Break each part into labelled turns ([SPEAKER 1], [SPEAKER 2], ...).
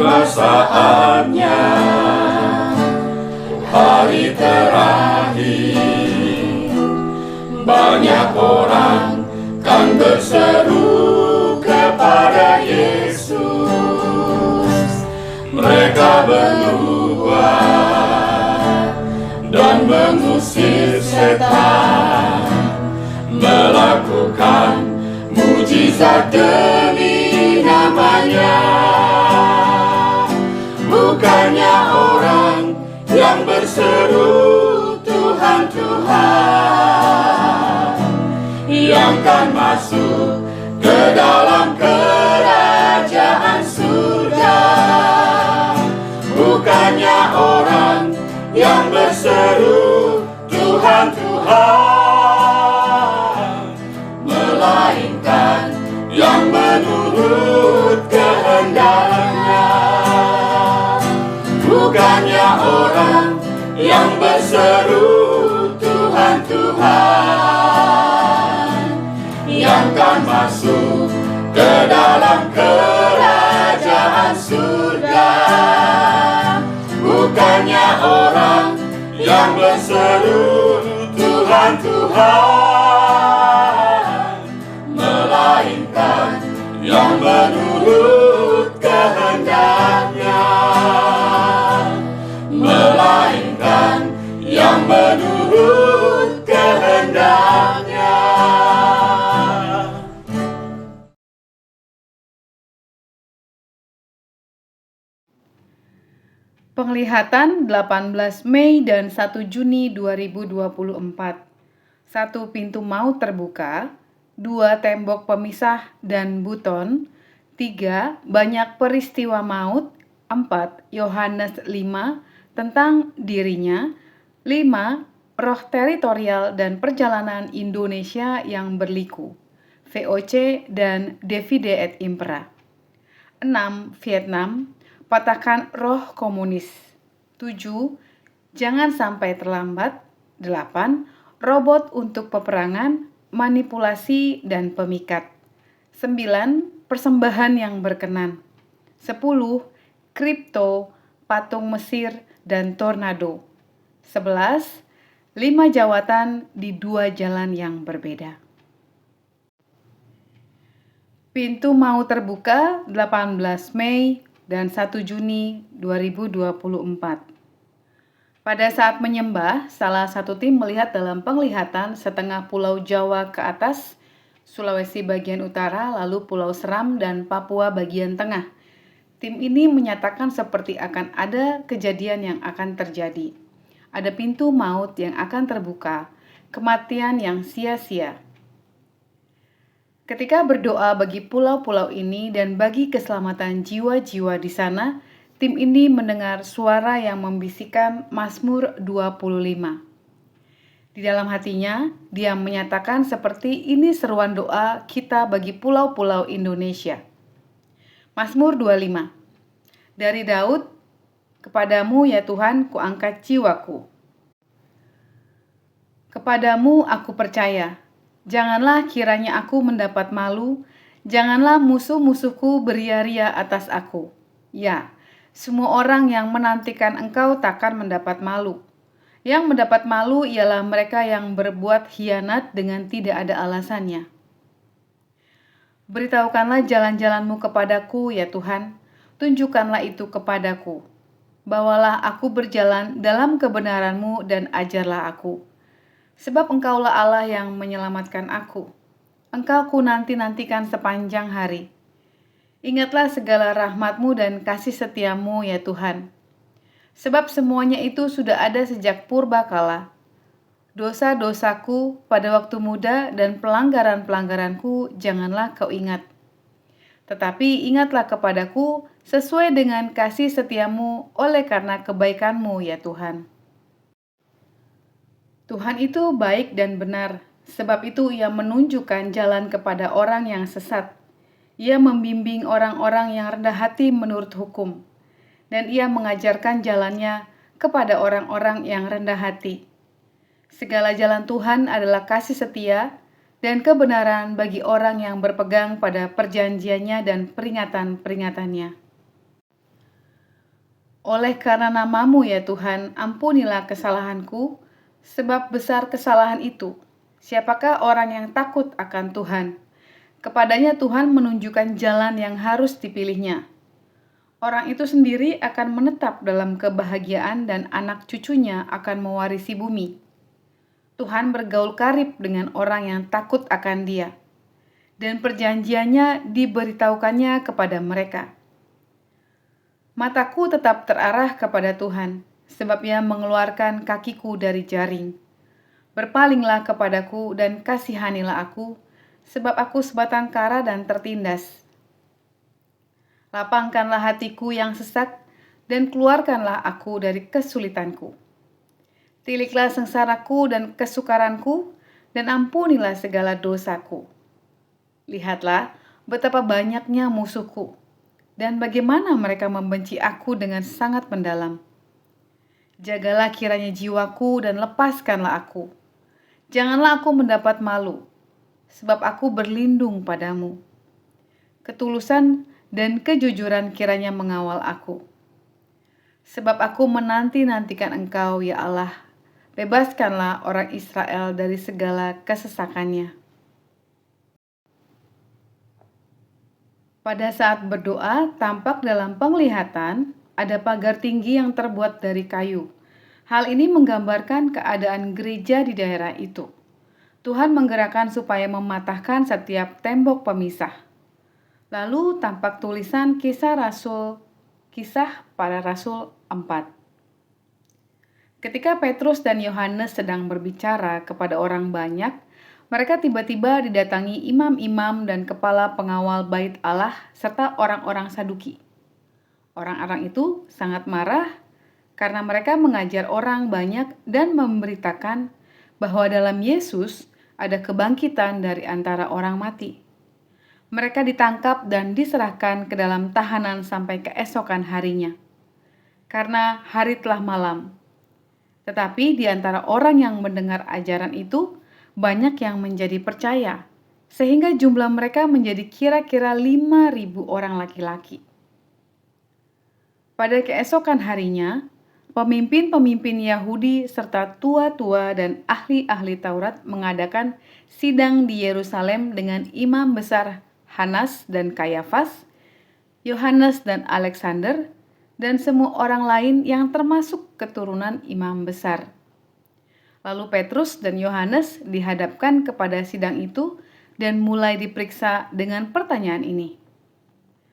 [SPEAKER 1] Tiba saatnya, hari terakhir, banyak orang kan berseru kepada Yesus. Mereka bernubuat dan mengusir setan, melakukan mujizat demi namanya. Bukannya orang yang berseru Tuhan, Tuhan, yang kan masuk ke dalam kerajaan surga. Bukannya orang yang berseru Tuhan, Tuhan, melainkan yang menurut kehendaknya. Bukannya orang yang berseru Tuhan, Tuhan, yang kan masuk ke dalam kerajaan surga. Bukannya orang yang berseru Tuhan, Tuhan, melainkan yang menurut kehendaknya. Melainkan yang menurut kehendaknya.
[SPEAKER 2] Penglihatan 18 Mei dan 1 Juni 2024. 1 pintu maut terbuka, 2 tembok pemisah dan buton, 3 banyak peristiwa maut, 4 Yohanes 5 tentang dirinya, 5 roh teritorial dan perjalanan Indonesia yang berliku, VOC dan Divide et Impera. 6 Vietnam, patahkan roh komunis. 7 jangan sampai terlambat. 8 robot untuk peperangan, manipulasi dan pemikat. 9 persembahan yang berkenan. 10 kripto, patung Mesir dan tornado. 11 5 jawatan di 2 jalan yang berbeda. Pintu maut terbuka 18 Mei dan 1 Juni 2024. Pada saat menyembah, salah satu tim melihat dalam penglihatan setengah pulau Jawa ke atas, Sulawesi bagian utara, lalu Pulau Seram dan Papua bagian tengah. Tim ini menyatakan seperti akan ada kejadian yang akan terjadi. Ada pintu maut yang akan terbuka, kematian yang sia-sia. Ketika berdoa bagi pulau-pulau ini dan bagi keselamatan jiwa-jiwa di sana, tim ini mendengar suara yang membisikkan Mazmur 25. Di dalam hatinya, dia menyatakan seperti ini seruan doa kita bagi pulau-pulau Indonesia. Mazmur 25. Dari Daud, kepadamu ya Tuhan kuangkat jiwaku. Kepadamu aku percaya. Janganlah kiranya aku mendapat malu, janganlah musuh-musuhku beria-ria atas aku. Ya, semua orang yang menantikan engkau takkan mendapat malu. Yang mendapat malu ialah mereka yang berbuat khianat dengan tidak ada alasannya. Beritahukanlah jalan-jalanmu kepadaku, ya Tuhan, tunjukkanlah itu kepadaku. Bawalah aku berjalan dalam kebenaran-Mu dan ajarlah aku. Sebab Engkaulah Allah yang menyelamatkan aku. Engkau ku nanti-nantikan sepanjang hari. Ingatlah segala rahmat-Mu dan kasih setia-Mu ya Tuhan. Sebab semuanya itu sudah ada sejak purba kala. Dosa-dosaku pada waktu muda dan pelanggaran-pelanggaranku janganlah Kau ingat. Tetapi ingatlah kepadaku sesuai dengan kasih setia-Mu oleh karena kebaikan-Mu ya Tuhan. Tuhan itu baik dan benar, sebab itu Ia menunjukkan jalan kepada orang yang sesat. Ia membimbing orang-orang yang rendah hati menurut hukum, dan Ia mengajarkan jalannya kepada orang-orang yang rendah hati. Segala jalan Tuhan adalah kasih setia dan kebenaran bagi orang yang berpegang pada perjanjiannya dan peringatan-peringatannya. Oleh karena nama-Mu ya Tuhan, ampunilah kesalahanku, sebab besar kesalahan itu. Siapakah orang yang takut akan Tuhan? Kepadanya Tuhan menunjukkan jalan yang harus dipilihnya. Orang itu sendiri akan menetap dalam kebahagiaan dan anak cucunya akan mewarisi bumi. Tuhan bergaul karib dengan orang yang takut akan Dia, dan perjanjiannya diberitahukannya kepada mereka. Mataku tetap terarah kepada Tuhan, sebab Ia mengeluarkan kakiku dari jaring. Berpalinglah kepadaku dan kasihanilah aku, sebab aku sebatang kara dan tertindas. Lapangkanlah hatiku yang sesak, dan keluarkanlah aku dari kesulitanku. Tiliklah sengsaraku dan kesukaranku, dan ampunilah segala dosaku. Lihatlah betapa banyaknya musuhku, dan bagaimana mereka membenci aku dengan sangat mendalam. Jagalah kiranya jiwaku dan lepaskanlah aku. Janganlah aku mendapat malu, sebab aku berlindung padamu. Ketulusan dan kejujuran kiranya mengawal aku. Sebab aku menanti-nantikan Engkau, ya Allah. Bebaskanlah orang Israel dari segala kesesakannya. Pada saat berdoa, tampak dalam penglihatan ada pagar tinggi yang terbuat dari kayu. Hal ini menggambarkan keadaan gereja di daerah itu. Tuhan menggerakkan supaya mematahkan setiap tembok pemisah. Lalu tampak tulisan Kisah Para Rasul 4. Ketika Petrus dan Yohanes sedang berbicara kepada orang banyak, mereka tiba-tiba didatangi imam-imam dan kepala pengawal bait Allah serta orang-orang Saduki. Orang-orang itu sangat marah karena mereka mengajar orang banyak dan memberitakan bahwa dalam Yesus ada kebangkitan dari antara orang mati. Mereka ditangkap dan diserahkan ke dalam tahanan sampai keesokan harinya, karena hari telah malam. Tetapi di antara orang yang mendengar ajaran itu, banyak yang menjadi percaya, sehingga jumlah mereka menjadi kira-kira 5.000 orang laki-laki. Pada keesokan harinya, pemimpin-pemimpin Yahudi serta tua-tua dan ahli-ahli Taurat mengadakan sidang di Yerusalem dengan imam besar Hanas dan Kayafas, Yohanes dan Alexander, dan semua orang lain yang termasuk keturunan imam besar. Lalu Petrus dan Yohanes dihadapkan kepada sidang itu dan mulai diperiksa dengan pertanyaan ini.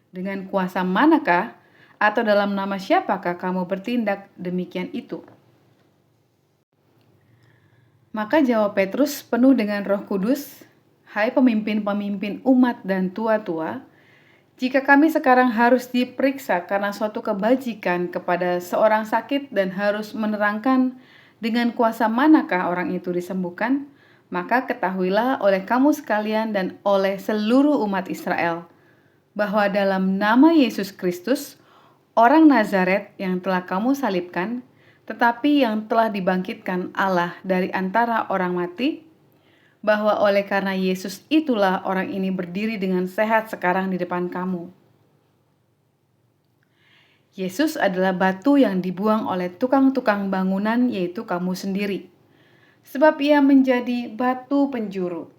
[SPEAKER 2] Dengan kuasa manakah atau dalam nama siapakah kamu bertindak demikian itu? Maka jawab Petrus penuh dengan Roh Kudus, "Hai pemimpin-pemimpin umat dan tua-tua, jika kami sekarang harus diperiksa karena suatu kebajikan kepada seorang sakit dan harus menerangkan dengan kuasa manakah orang itu disembuhkan, maka ketahuilah oleh kamu sekalian dan oleh seluruh umat Israel, bahwa dalam nama Yesus Kristus, orang Nazaret yang telah kamu salibkan, tetapi yang telah dibangkitkan Allah dari antara orang mati, bahwa oleh karena Yesus itulah orang ini berdiri dengan sehat sekarang di depan kamu. Yesus adalah batu yang dibuang oleh tukang-tukang bangunan, yaitu kamu sendiri. Sebab ia menjadi batu penjuru,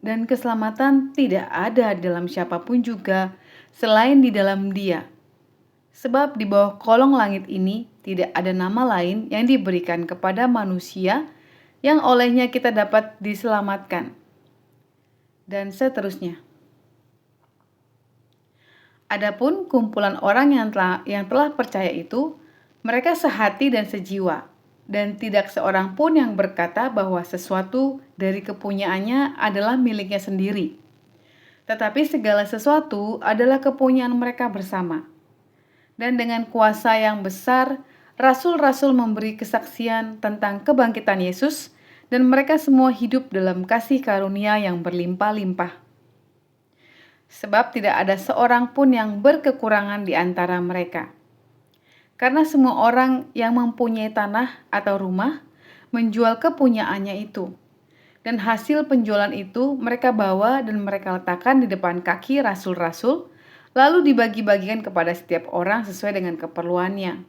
[SPEAKER 2] dan keselamatan tidak ada dalam siapapun juga selain di dalam Dia. Sebab di bawah kolong langit ini tidak ada nama lain yang diberikan kepada manusia yang olehnya kita dapat diselamatkan. Dan seterusnya. Adapun kumpulan orang yang telah percaya itu, mereka sehati dan sejiwa, dan tidak seorang pun yang berkata bahwa sesuatu dari kepunyaannya adalah miliknya sendiri. Tetapi segala sesuatu adalah kepunyaan mereka bersama. Dan dengan kuasa yang besar, rasul-rasul memberi kesaksian tentang kebangkitan Yesus, dan mereka semua hidup dalam kasih karunia yang berlimpah-limpah. Sebab tidak ada seorang pun yang berkekurangan di antara mereka. Karena semua orang yang mempunyai tanah atau rumah menjual kepunyaannya itu. Dan hasil penjualan itu mereka bawa dan mereka letakkan di depan kaki rasul-rasul, lalu dibagi-bagikan kepada setiap orang sesuai dengan keperluannya.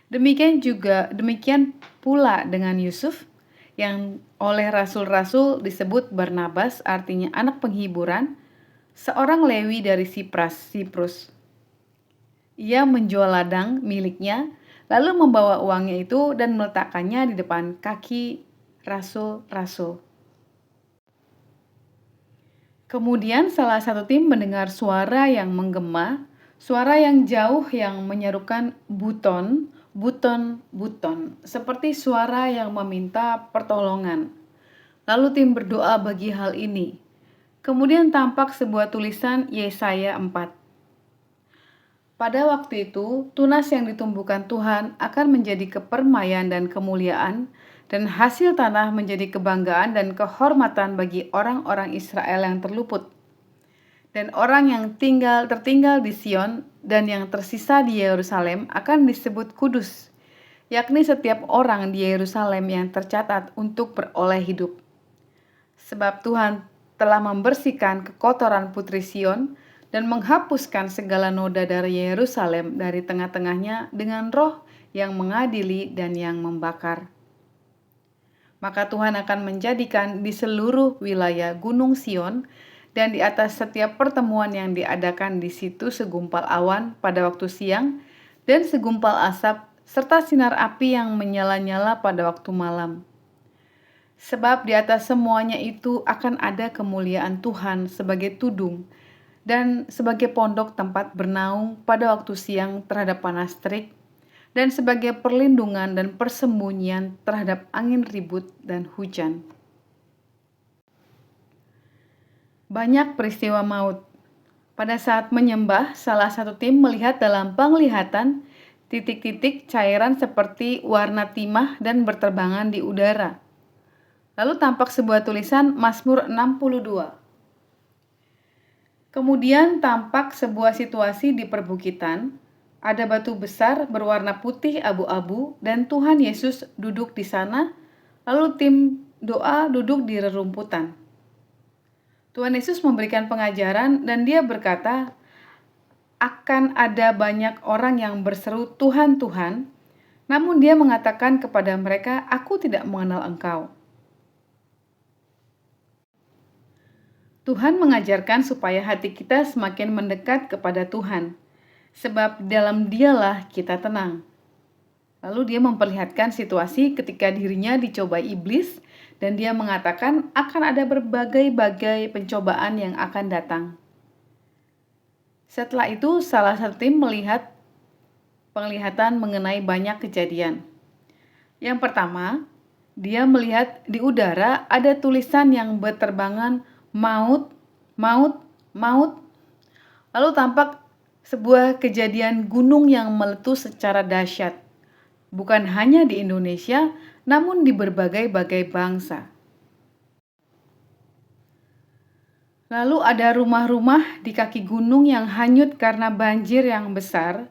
[SPEAKER 2] Demikian pula dengan Yusuf yang oleh rasul-rasul disebut Barnabas, artinya anak penghiburan, seorang Lewi dari Siprus. Ia menjual ladang miliknya, lalu membawa uangnya itu dan meletakkannya di depan kaki rasul-rasul. Kemudian salah satu tim mendengar suara yang menggema, suara yang jauh yang menyerukan buton, buton, buton, seperti suara yang meminta pertolongan. Lalu tim berdoa bagi hal ini. Kemudian tampak sebuah tulisan Yesaya 4. Pada waktu itu, tunas yang ditumbuhkan Tuhan akan menjadi kepermaian dan kemuliaan, dan hasil tanah menjadi kebanggaan dan kehormatan bagi orang-orang Israel yang terluput. Dan orang yang tertinggal di Sion dan yang tersisa di Yerusalem akan disebut kudus, yakni setiap orang di Yerusalem yang tercatat untuk beroleh hidup. Sebab Tuhan telah membersihkan kekotoran putri Sion dan menghapuskan segala noda dari Yerusalem dari tengah-tengahnya dengan roh yang mengadili dan yang membakar. Maka Tuhan akan menjadikan di seluruh wilayah Gunung Sion dan di atas setiap pertemuan yang diadakan di situ segumpal awan pada waktu siang dan segumpal asap serta sinar api yang menyala-nyala pada waktu malam. Sebab di atas semuanya itu akan ada kemuliaan Tuhan sebagai tudung dan sebagai pondok tempat bernaung pada waktu siang terhadap panas terik, dan sebagai perlindungan dan persembunyian terhadap angin ribut dan hujan. Banyak peristiwa maut. Pada saat menyembah, salah satu tim melihat dalam penglihatan titik-titik cairan seperti warna timah dan berterbangan di udara. Lalu tampak sebuah tulisan Mazmur 62. Kemudian tampak sebuah situasi di perbukitan, ada batu besar berwarna putih abu-abu dan Tuhan Yesus duduk di sana, lalu tim doa duduk di rerumputan. Tuhan Yesus memberikan pengajaran dan dia berkata, akan ada banyak orang yang berseru Tuhan, Tuhan, namun dia mengatakan kepada mereka, aku tidak mengenal engkau. Tuhan mengajarkan supaya hati kita semakin mendekat kepada Tuhan, sebab dalam Dialah kita tenang. Lalu dia memperlihatkan situasi ketika dirinya dicobai iblis dan dia mengatakan akan ada berbagai-bagai pencobaan yang akan datang. Setelah itu salah satu tim melihat penglihatan mengenai banyak kejadian. Yang pertama, dia melihat di udara ada tulisan yang berterbangan maut, maut, maut. Lalu tampak sebuah kejadian gunung yang meletus secara dahsyat. Bukan hanya di Indonesia, namun di berbagai-bagai bangsa. Lalu ada rumah-rumah di kaki gunung yang hanyut karena banjir yang besar.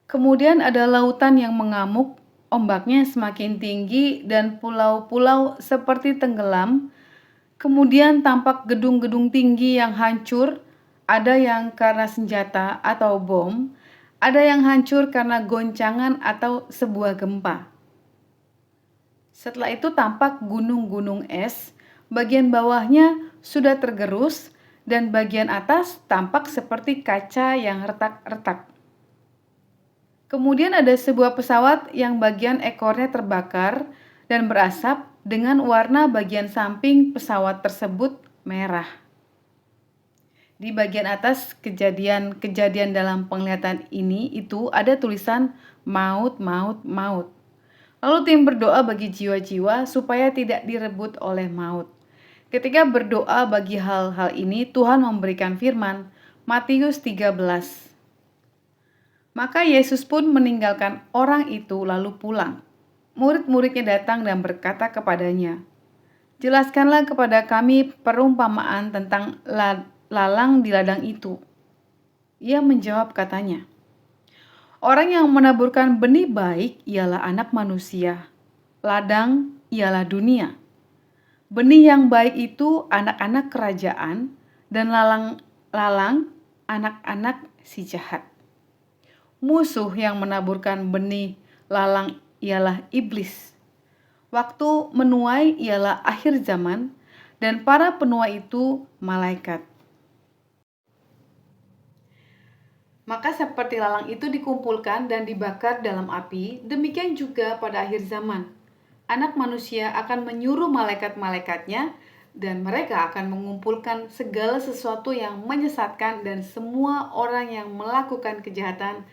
[SPEAKER 2] Kemudian ada lautan yang mengamuk, ombaknya semakin tinggi dan pulau-pulau seperti tenggelam. Kemudian tampak gedung-gedung tinggi yang hancur, ada yang karena senjata atau bom, ada yang hancur karena goncangan atau sebuah gempa. Setelah itu tampak gunung-gunung es, bagian bawahnya sudah tergerus dan bagian atas tampak seperti kaca yang retak-retak. Kemudian ada sebuah pesawat yang bagian ekornya terbakar dan berasap dengan warna bagian samping pesawat tersebut merah. Di bagian atas kejadian dalam penglihatan ini itu ada tulisan maut, maut, maut. Lalu tim berdoa bagi jiwa-jiwa supaya tidak direbut oleh maut. Ketika berdoa bagi hal-hal ini, Tuhan memberikan firman, Matius 13. Maka Yesus pun meninggalkan orang itu lalu pulang. Murid-muridnya datang dan berkata kepadanya, jelaskanlah kepada kami perumpamaan tentang lalang di ladang itu. Ia menjawab katanya, orang yang menaburkan benih baik ialah anak manusia, ladang ialah dunia. Benih yang baik itu anak-anak kerajaan dan lalang anak-anak si jahat. Musuh yang menaburkan benih lalang ialah iblis. Waktu menuai ialah akhir zaman, dan para penuai itu malaikat. Maka seperti lalang itu dikumpulkan dan dibakar dalam api, demikian juga pada akhir zaman. Anak manusia akan menyuruh malaikat-malaikatnya, dan mereka akan mengumpulkan segala sesuatu yang menyesatkan dan semua orang yang melakukan kejahatan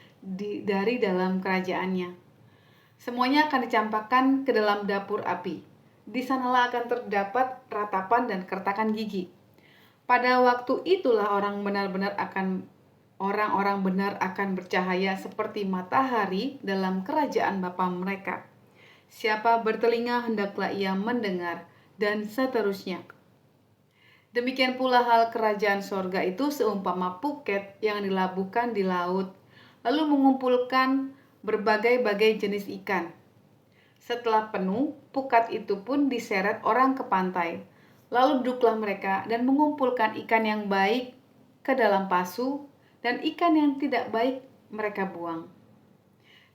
[SPEAKER 2] dari dalam kerajaannya. Semuanya akan dicampakkan ke dalam dapur api. Di sanalah akan terdapat ratapan dan kertakan gigi. Pada waktu itulah orang-orang benar akan bercahaya seperti matahari dalam kerajaan Bapa mereka. Siapa bertelinga hendaklah ia mendengar, dan seterusnya. Demikian pula hal kerajaan sorga itu seumpama puket yang dilabuhkan di laut, lalu mengumpulkan berbagai-bagai jenis ikan. Setelah penuh, pukat itu pun diseret orang ke pantai. Lalu duduklah mereka dan mengumpulkan ikan yang baik ke dalam pasu, dan ikan yang tidak baik mereka buang.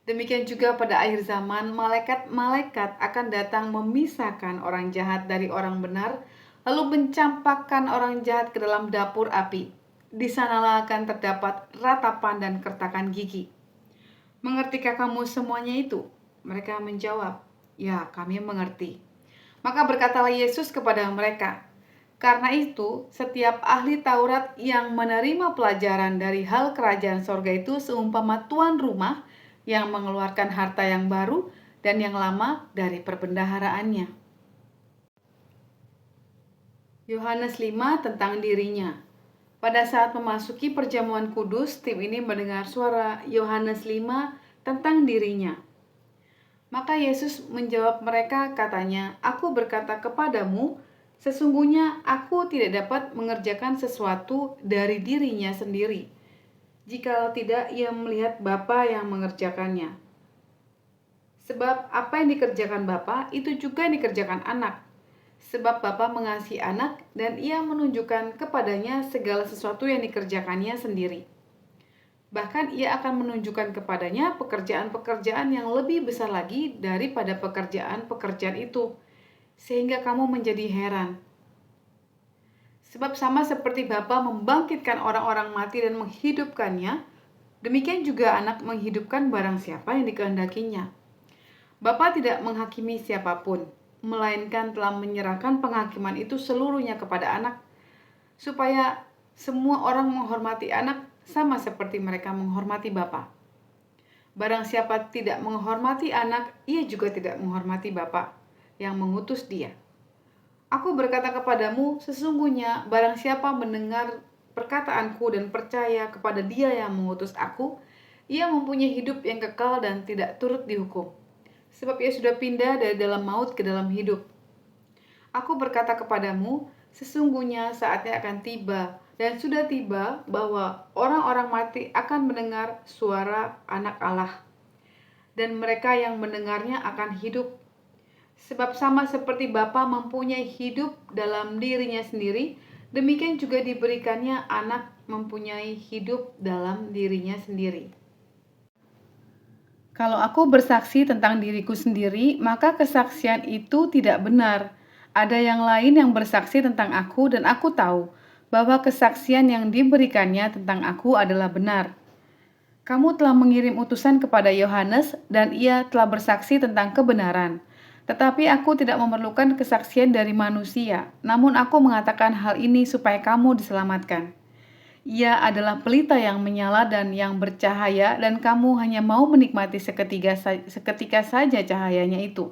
[SPEAKER 2] Demikian juga pada akhir zaman, malaikat-malaikat akan datang memisahkan orang jahat dari orang benar, lalu mencampakkan orang jahat ke dalam dapur api. Di sanalah akan terdapat ratapan dan kertakan gigi. Mengertikah kamu semuanya itu? Mereka menjawab, ya, kami mengerti. Maka berkatalah Yesus kepada mereka, karena itu setiap ahli Taurat yang menerima pelajaran dari hal kerajaan sorga itu seumpama tuan rumah yang mengeluarkan harta yang baru dan yang lama dari perbendaharaannya. Yohanes 5 tentang dirinya. Pada saat memasuki perjamuan kudus, tim ini mendengar suara Yohanes 5 tentang dirinya. Maka Yesus menjawab mereka, katanya, "Aku berkata kepadamu, sesungguhnya aku tidak dapat mengerjakan sesuatu dari dirinya sendiri, jikalau tidak ia melihat Bapa yang mengerjakannya. Sebab apa yang dikerjakan Bapa, itu juga yang dikerjakan Anak. Sebab Bapa mengasihi Anak, dan ia menunjukkan kepadanya segala sesuatu yang dikerjakannya sendiri. Bahkan ia akan menunjukkan kepadanya pekerjaan-pekerjaan yang lebih besar lagi daripada pekerjaan-pekerjaan itu, sehingga kamu menjadi heran. Sebab sama seperti Bapa membangkitkan orang-orang mati dan menghidupkannya, demikian juga Anak menghidupkan barang siapa yang dikehendakinya. Bapa tidak menghakimi siapapun, melainkan telah menyerahkan penghakiman itu seluruhnya kepada Anak, supaya semua orang menghormati Anak sama seperti mereka menghormati Bapa. Barang siapa tidak menghormati Anak, ia juga tidak menghormati Bapa yang mengutus Dia. Aku berkata kepadamu, sesungguhnya barang siapa mendengar perkataanku dan percaya kepada Dia yang mengutus aku, ia mempunyai hidup yang kekal dan tidak turut dihukum, sebab ia sudah pindah dari dalam maut ke dalam hidup. Aku berkata kepadamu, sesungguhnya saatnya akan tiba, dan sudah tiba, bahwa orang-orang mati akan mendengar suara Anak Allah, dan mereka yang mendengarnya akan hidup. Sebab sama seperti Bapa mempunyai hidup dalam dirinya sendiri, demikian juga diberikannya Anak mempunyai hidup dalam dirinya sendiri. Kalau aku bersaksi tentang diriku sendiri, maka kesaksian itu tidak benar. Ada yang lain yang bersaksi tentang aku, dan aku tahu bahwa kesaksian yang diberikannya tentang aku adalah benar. Kamu telah mengirim utusan kepada Yohanes, dan ia telah bersaksi tentang kebenaran. Tetapi aku tidak memerlukan kesaksian dari manusia, namun aku mengatakan hal ini supaya kamu diselamatkan. Ia adalah pelita yang menyala dan yang bercahaya, dan kamu hanya mau menikmati seketika saja cahayanya itu.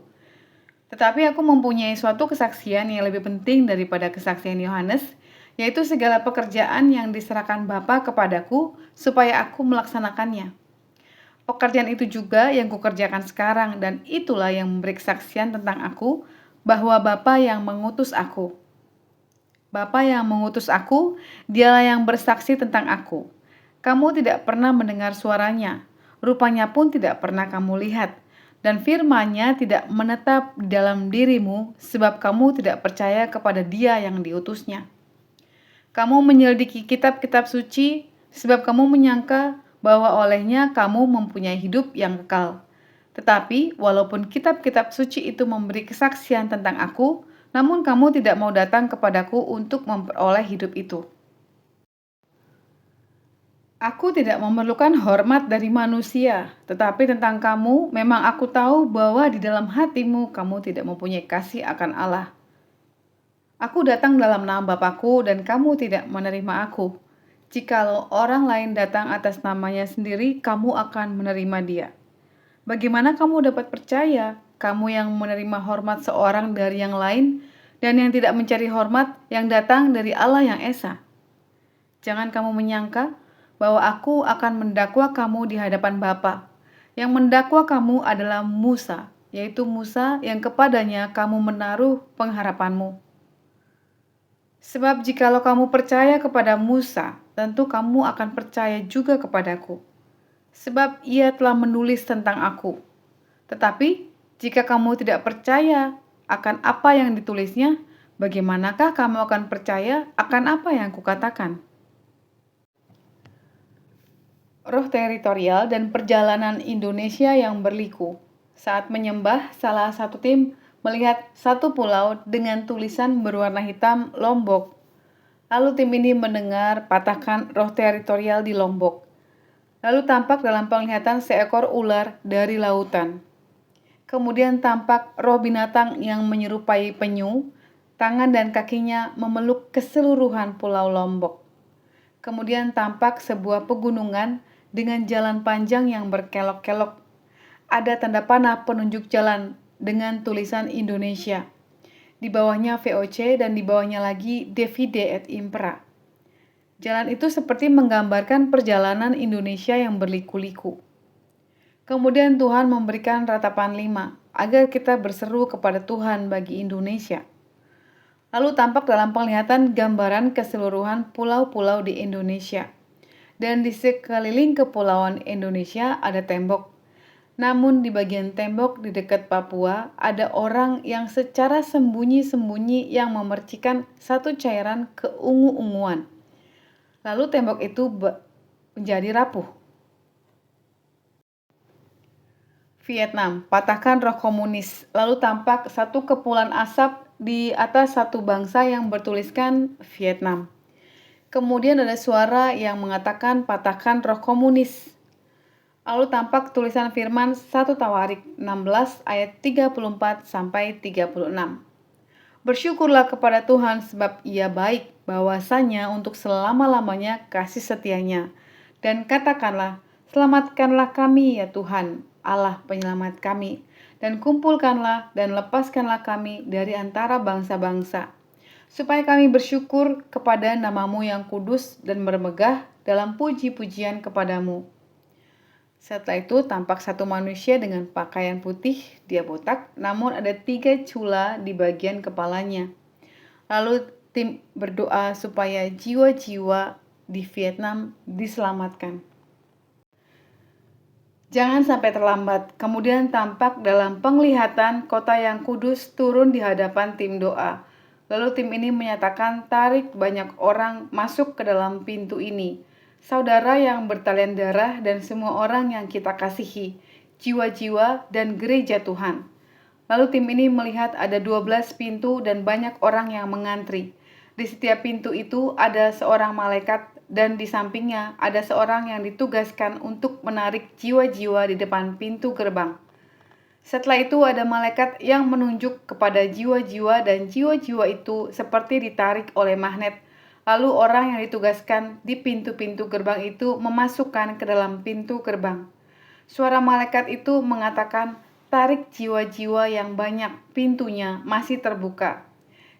[SPEAKER 2] Tetapi aku mempunyai suatu kesaksian yang lebih penting daripada kesaksian Yohanes, yaitu segala pekerjaan yang diserahkan Bapa kepadaku supaya aku melaksanakannya. Pekerjaan itu juga yang kukerjakan sekarang, dan itulah yang memberi kesaksian tentang aku, bahwa Bapa yang mengutus aku. Bapa yang mengutus aku, dialah yang bersaksi tentang aku. Kamu tidak pernah mendengar suaranya, rupanya pun tidak pernah kamu lihat, dan firman-Nya tidak menetap di dalam dirimu, sebab kamu tidak percaya kepada Dia yang diutusnya. Kamu menyelidiki kitab-kitab suci, sebab kamu menyangka bahwa olehnya kamu mempunyai hidup yang kekal. Tetapi walaupun kitab-kitab suci itu memberi kesaksian tentang aku, namun kamu tidak mau datang kepadaku untuk memperoleh hidup itu. Aku tidak memerlukan hormat dari manusia, tetapi tentang kamu, memang aku tahu bahwa di dalam hatimu kamu tidak mempunyai kasih akan Allah. Aku datang dalam nama Bapakku dan kamu tidak menerima aku. Jikalau orang lain datang atas namanya sendiri, kamu akan menerima dia. Bagaimana kamu dapat percaya, kamu yang menerima hormat seorang dari yang lain, dan yang tidak mencari hormat yang datang dari Allah yang Esa? Jangan kamu menyangka bahwa aku akan mendakwa kamu di hadapan Bapa. Yang mendakwa kamu adalah Musa, yaitu Musa yang kepadanya kamu menaruh pengharapanmu. Sebab jikalau kamu percaya kepada Musa, tentu kamu akan percaya juga kepadaku. Sebab ia telah menulis tentang aku. Tetapi jika kamu tidak percaya akan apa yang ditulisnya, bagaimanakah kamu akan percaya akan apa yang kukatakan? Roh teritorial dan perjalanan Indonesia yang berliku. Saat menyembah, salah satu tim melihat satu pulau dengan tulisan berwarna hitam Lombok. Lalu tim ini mendengar patahkan roh teritorial di Lombok. Lalu tampak dalam penglihatan seekor ular dari lautan. Kemudian tampak roh binatang yang menyerupai penyu, tangan dan kakinya memeluk keseluruhan pulau Lombok. Kemudian tampak sebuah pegunungan dengan jalan panjang yang berkelok-kelok. Ada tanda panah penunjuk jalan dengan tulisan Indonesia. Di bawahnya VOC dan di bawahnya lagi Divide et Impera. Jalan itu seperti menggambarkan perjalanan Indonesia yang berliku-liku. Kemudian Tuhan memberikan ratapan 5 agar kita berseru kepada Tuhan bagi Indonesia. Lalu tampak dalam penglihatan gambaran keseluruhan pulau-pulau di Indonesia. Dan di sekeliling kepulauan Indonesia ada tembok. Namun di bagian tembok di dekat Papua ada orang yang secara sembunyi-sembunyi yang memercikan satu cairan keungu-unguan. Lalu tembok itu menjadi rapuh. Vietnam, patahkan roh komunis. Lalu tampak satu kepulan asap di atas satu bangsa yang bertuliskan Vietnam. Kemudian ada suara yang mengatakan patahkan roh komunis. Lalu tampak tulisan firman 1 Tawarik 16 ayat 34 sampai 36. Bersyukurlah kepada Tuhan sebab Ia baik, bahwasanya untuk selama-lamanya kasih setianya. Dan katakanlah, selamatkanlah kami ya Tuhan, Allah penyelamat kami, dan kumpulkanlah dan lepaskanlah kami dari antara bangsa-bangsa, supaya kami bersyukur kepada namamu yang kudus dan bermegah dalam puji-pujian kepadamu. Setelah itu tampak satu manusia dengan pakaian putih, dia botak, namun ada 3 cula di bagian kepalanya. Lalu tim berdoa supaya jiwa-jiwa di Vietnam diselamatkan. Jangan sampai terlambat. Kemudian tampak dalam penglihatan kota yang kudus turun di hadapan tim doa. Lalu tim ini menyatakan tarik banyak orang masuk ke dalam pintu ini. Saudara yang bertalian darah dan semua orang yang kita kasihi, jiwa-jiwa dan gereja Tuhan. Lalu tim ini melihat ada 12 pintu dan banyak orang yang mengantri. Di setiap pintu itu ada seorang malaikat dan di sampingnya ada seorang yang ditugaskan untuk menarik jiwa-jiwa di depan pintu gerbang. Setelah itu ada malaikat yang menunjuk kepada jiwa-jiwa dan jiwa-jiwa itu seperti ditarik oleh magnet. Lalu orang yang ditugaskan di pintu-pintu gerbang itu memasukkan ke dalam pintu gerbang. Suara malaikat itu mengatakan, tarik jiwa-jiwa yang banyak, pintunya masih terbuka.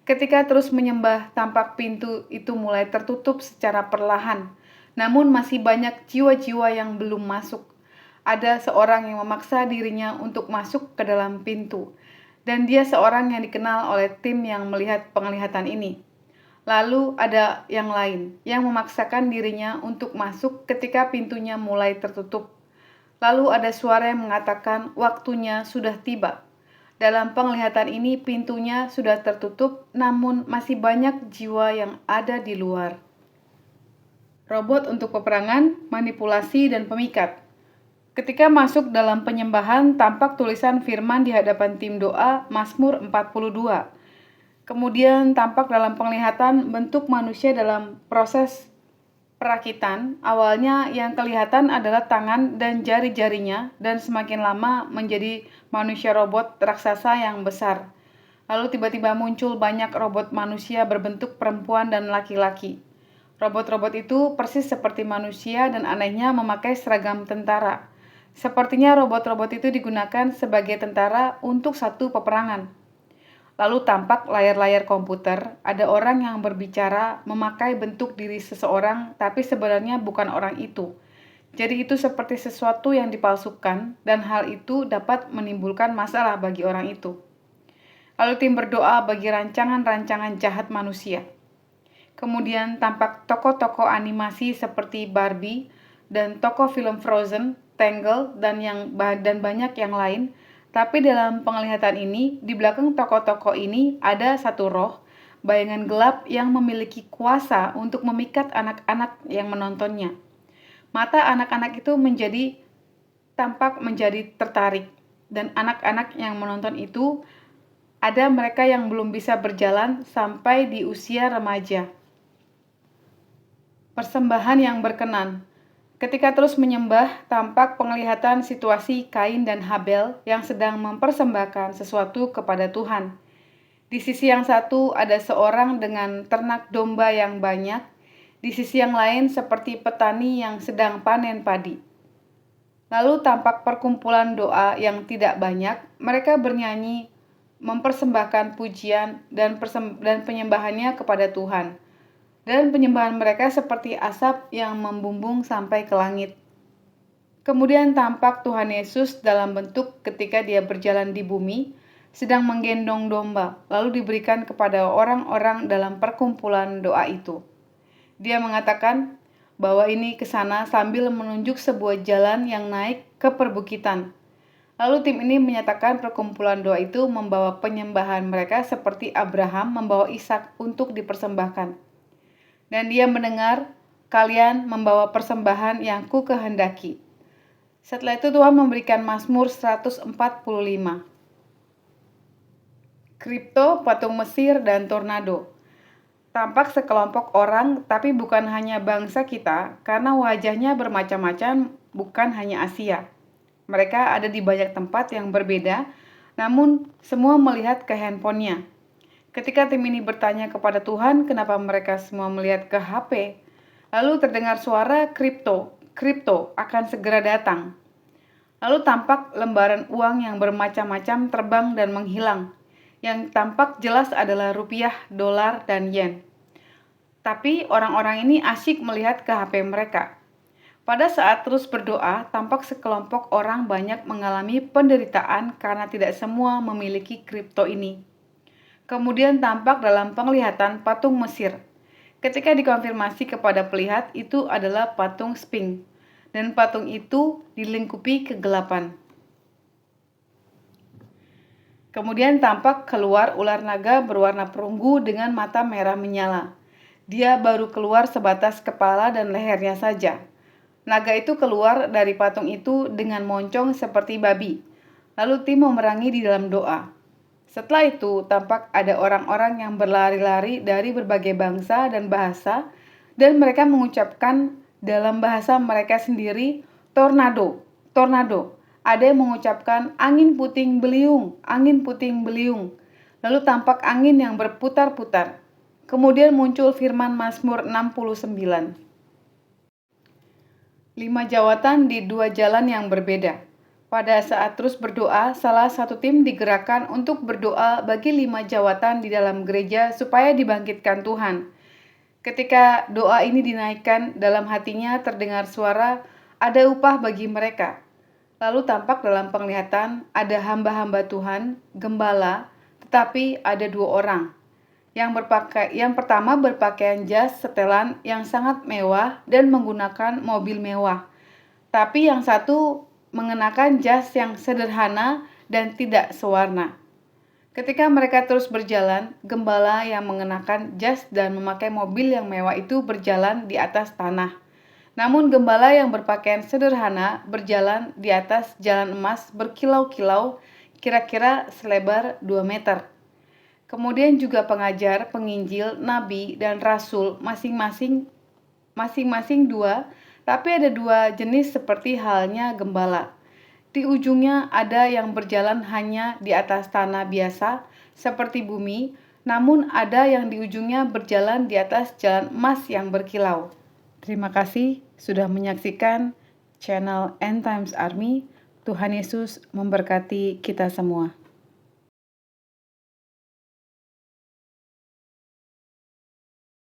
[SPEAKER 2] Ketika terus menyembah, tampak pintu itu mulai tertutup secara perlahan. Namun masih banyak jiwa-jiwa yang belum masuk. Ada seorang yang memaksa dirinya untuk masuk ke dalam pintu. Dan dia seorang yang dikenal oleh tim yang melihat penglihatan ini. Lalu ada yang lain yang memaksakan dirinya untuk masuk ketika pintunya mulai tertutup. Lalu ada suara yang mengatakan waktunya sudah tiba. Dalam penglihatan ini pintunya sudah tertutup, namun masih banyak jiwa yang ada di luar. Robot untuk peperangan, manipulasi, dan pemikat. Ketika masuk dalam penyembahan, tampak tulisan firman di hadapan tim doa Mazmur 42. Kemudian tampak dalam penglihatan bentuk manusia dalam proses perakitan. Awalnya yang kelihatan adalah tangan dan jari-jarinya, dan semakin lama menjadi manusia robot raksasa yang besar. Lalu tiba-tiba muncul banyak robot manusia berbentuk perempuan dan laki-laki. Robot-robot itu persis seperti manusia dan anehnya memakai seragam tentara. Sepertinya robot-robot itu digunakan sebagai tentara untuk satu peperangan. Lalu tampak layar-layar komputer, ada orang yang berbicara memakai bentuk diri seseorang, tapi sebenarnya bukan orang itu. Jadi itu seperti sesuatu yang dipalsukan, dan hal itu dapat menimbulkan masalah bagi orang itu. Lalu tim berdoa bagi rancangan-rancangan jahat manusia. Kemudian tampak tokoh-tokoh animasi seperti Barbie, dan tokoh film Frozen, Tangled, dan banyak yang lain. Tapi dalam penglihatan ini, di belakang tokoh-tokoh ini ada satu roh, bayangan gelap yang memiliki kuasa untuk memikat anak-anak yang menontonnya. Mata anak-anak itu tampak menjadi tertarik, dan anak-anak yang menonton itu ada mereka yang belum bisa berjalan sampai di usia remaja. Persembahan yang berkenan. Ketika terus menyembah, tampak penglihatan situasi Kain dan Habel yang sedang mempersembahkan sesuatu kepada Tuhan. Di sisi yang satu ada seorang dengan ternak domba yang banyak, di sisi yang lain seperti petani yang sedang panen padi. Lalu tampak perkumpulan doa yang tidak banyak, mereka bernyanyi, mempersembahkan pujian dan penyembahannya kepada Tuhan. Dan penyembahan mereka seperti asap yang membumbung sampai ke langit. Kemudian tampak Tuhan Yesus dalam bentuk ketika dia berjalan di bumi, sedang menggendong domba, lalu diberikan kepada orang-orang dalam perkumpulan doa itu. Dia mengatakan bahwa ini ke sana sambil menunjuk sebuah jalan yang naik ke perbukitan. Lalu tim ini menyatakan perkumpulan doa itu membawa penyembahan mereka seperti Abraham membawa Ishak untuk dipersembahkan. Dan dia mendengar, kalian membawa persembahan yang ku kehendaki. Setelah itu Tuhan memberikan Mazmur 145. Kripto, patung Mesir, dan tornado. Tampak sekelompok orang, tapi bukan hanya bangsa kita, karena wajahnya bermacam-macam, bukan hanya Asia. Mereka ada di banyak tempat yang berbeda, namun semua melihat ke handphonenya. Ketika tim ini bertanya kepada Tuhan kenapa mereka semua melihat ke HP, lalu terdengar suara kripto akan segera datang. Lalu tampak lembaran uang yang bermacam-macam terbang dan menghilang. Yang tampak jelas adalah rupiah, dolar, dan yen. Tapi orang-orang ini asyik melihat ke HP mereka. Pada saat terus berdoa, tampak sekelompok orang banyak mengalami penderitaan karena tidak semua memiliki kripto ini. Kemudian tampak dalam penglihatan patung Mesir. Ketika dikonfirmasi kepada pelihat, itu adalah patung Sphinx, dan patung itu dilingkupi kegelapan. Kemudian tampak keluar ular naga berwarna perunggu dengan mata merah menyala. Dia baru keluar sebatas kepala dan lehernya saja. Naga itu keluar dari patung itu dengan moncong seperti babi. Lalu tim memerangi di dalam doa. Setelah itu, tampak ada orang-orang yang berlari-lari dari berbagai bangsa dan bahasa, dan mereka mengucapkan dalam bahasa mereka sendiri, tornado, tornado. Ada yang mengucapkan angin puting beliung, angin puting beliung. Lalu tampak angin yang berputar-putar. Kemudian muncul firman Mazmur 69. 5 jawatan di 2 jalan yang berbeda. Pada saat terus berdoa, salah satu tim digerakkan untuk berdoa bagi 5 jawatan di dalam gereja supaya dibangkitkan Tuhan. Ketika doa ini dinaikkan, dalam hatinya terdengar suara, ada upah bagi mereka. Lalu tampak dalam penglihatan ada hamba-hamba Tuhan, gembala, tetapi ada 2 orang. Yang pertama berpakaian jas setelan yang sangat mewah dan menggunakan mobil mewah. Tapi yang satu mengenakan jas yang sederhana dan tidak sewarna. Ketika mereka terus berjalan, gembala yang mengenakan jas dan memakai mobil yang mewah itu berjalan di atas tanah. Namun gembala yang berpakaian sederhana berjalan di atas jalan emas berkilau-kilau kira-kira selebar 2 meter. Kemudian juga pengajar, penginjil, nabi, dan rasul masing-masing dua, tapi ada dua jenis seperti halnya gembala. Di ujungnya ada yang berjalan hanya di atas tanah biasa seperti bumi, namun ada yang di ujungnya berjalan di atas jalan emas yang berkilau. Terima kasih sudah menyaksikan channel End Times Army. Tuhan Yesus memberkati kita semua.